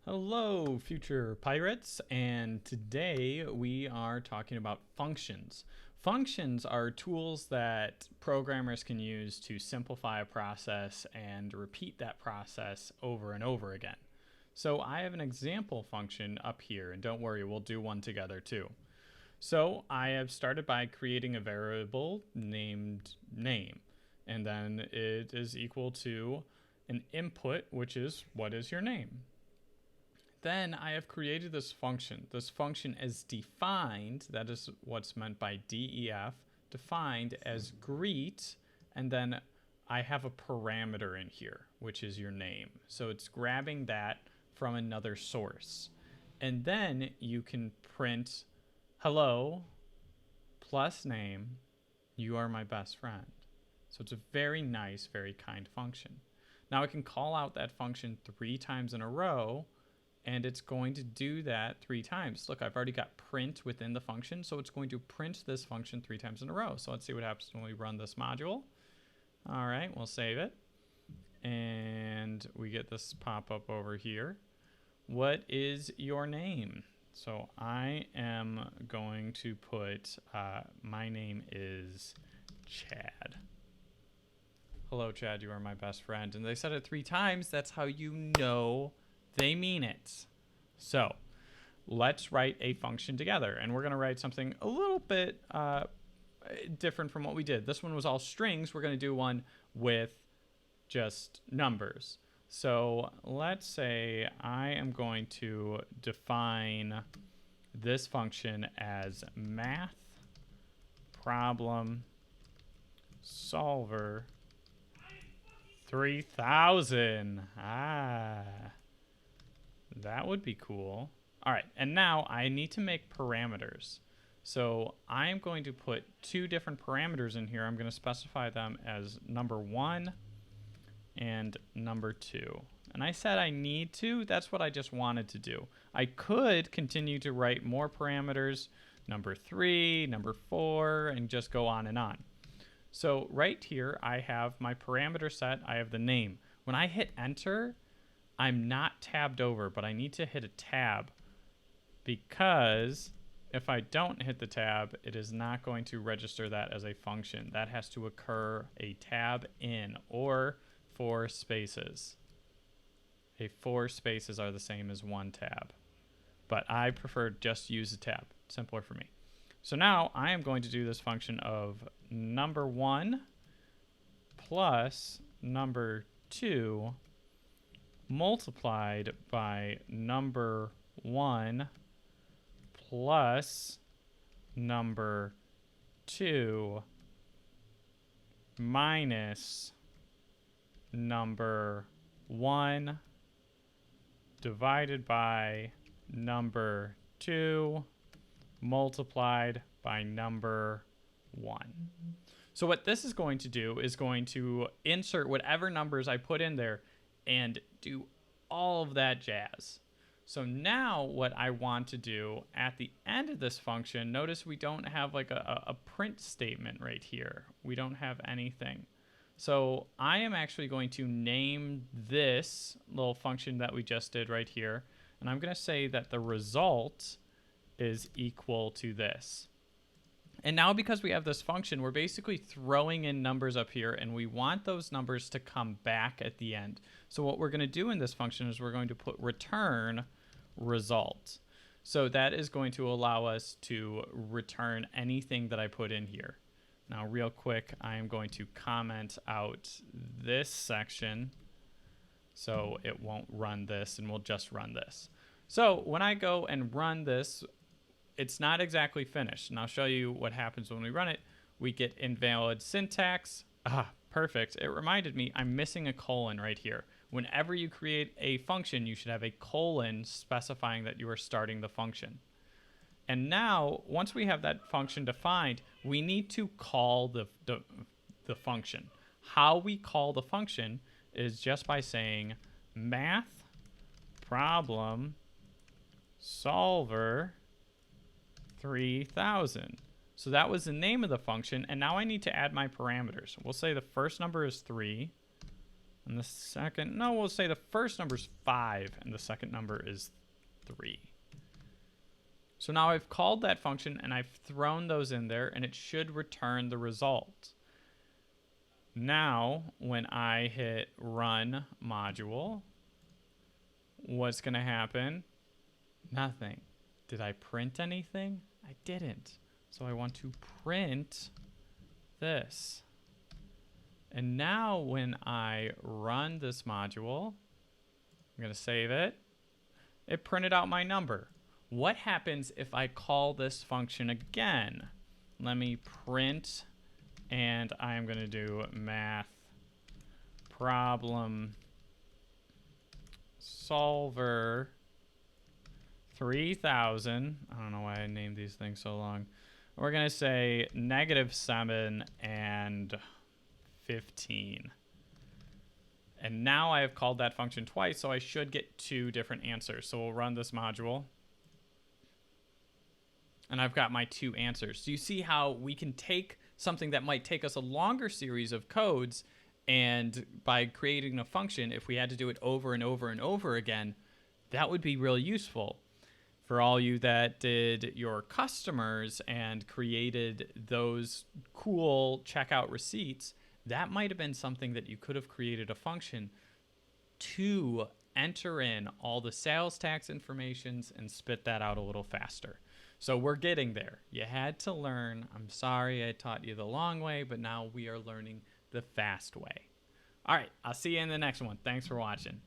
Hello, future pirates, and today we are talking about functions. Functions are tools that programmers can use to simplify a process and repeat that process over and over again. So I have an example function up here, and don't worry, we'll do one together too. So I have started by creating a variable named name, and then it is equal to an input, which is what is your name. Then I have created this function. This function is defined, that is what's meant by def, defined as greet, and then I have a parameter in here, which is your name. So it's grabbing that from another source. And then you can print hello plus name, you are my best friend. So it's a very nice, very kind function. Now I can call out that function 3 times in a row, and it's going to do that 3 times. Look, I've already got print within the function, so it's going to print this function 3 times in a row. So let's see what happens when we run this module. All right, we'll save it. And we get this pop-up over here. What is your name? So I am going to put, my name is Chad. Hello, Chad, you are my best friend. And they said it 3 times. That's how you know they mean it. So let's write a function together, and we're going to write something a little bit different from what we did. This one was all strings. We're going to do one with just numbers. So let's say I am going to define this function as math problem solver 3000. That would be cool. All right, and now I need to make parameters. So I am going to put 2 different parameters in here. I'm going to specify them as number 1 and number 2. And I said I need to. That's what I just wanted to do. I could continue to write more parameters, number 3, number 4, and just go on and on. So right here, I have my parameter set. I have the name. When I hit enter, I'm not tabbed over, but I need to hit a tab, because if I don't hit the tab, it is not going to register that as a function. That has to occur a tab in, or 4 spaces. 4 spaces are the same as 1 tab, but I prefer just use a tab. Simpler for me. So now I am going to do this function of number 1 plus number 2 multiplied by number 1 plus number 2 minus number 1 divided by number 2 multiplied by number 1. So what this is going to do is going to insert whatever numbers I put in there and do all of that jazz. So now what I want to do at the end of this function, notice we don't have like a print statement right here. We don't have anything. So I am actually going to name this little function that we just did right here, and I'm going to say that the result is equal to this. And now because we have this function, we're basically throwing in numbers up here, and we want those numbers to come back at the end. So what we're going to do in this function is we're going to put return result. So that is going to allow us to return anything that I put in here. Now real quick, I am going to comment out this section so it won't run this, and we'll just run this. So when I go and run this, it's not exactly finished. And I'll show you what happens when we run it. We get invalid syntax. Perfect. It reminded me I'm missing a colon right here. Whenever you create a function, you should have a colon specifying that you are starting the function. And now, once we have that function defined, we need to call the function. How we call the function is just by saying math problem solver 3000. So that was the name of the function, and now I need to add my parameters. We'll say the first number is 3. And the second, no, we'll say the first number is 5 and the second number is 3. So now I've called that function and I've thrown those in there and it should return the result. Now, when I hit run module, what's going to happen? Nothing. Did I print anything? I didn't. So I want to print this. And now when I run this module, I'm going to save it. It printed out my number. What happens if I call this function again? Let me print, and I'm going to do math problem solver 3000. I don't know why I named these things so long. We're going to say -7 and 15. And now I have called that function twice, so I should get 2 different answers. So we'll run this module. And I've got my 2 answers. So you see how we can take something that might take us a longer series of codes, and by creating a function, if we had to do it over and over and over again, that would be really useful. For all you that did your customers and created those cool checkout receipts, that might have been something that you could have created a function to enter in all the sales tax informations and spit that out a little faster. So we're getting there. You had to learn. I'm sorry I taught you the long way, but now we are learning the fast way. All right, I'll see you in the next one. Thanks for watching.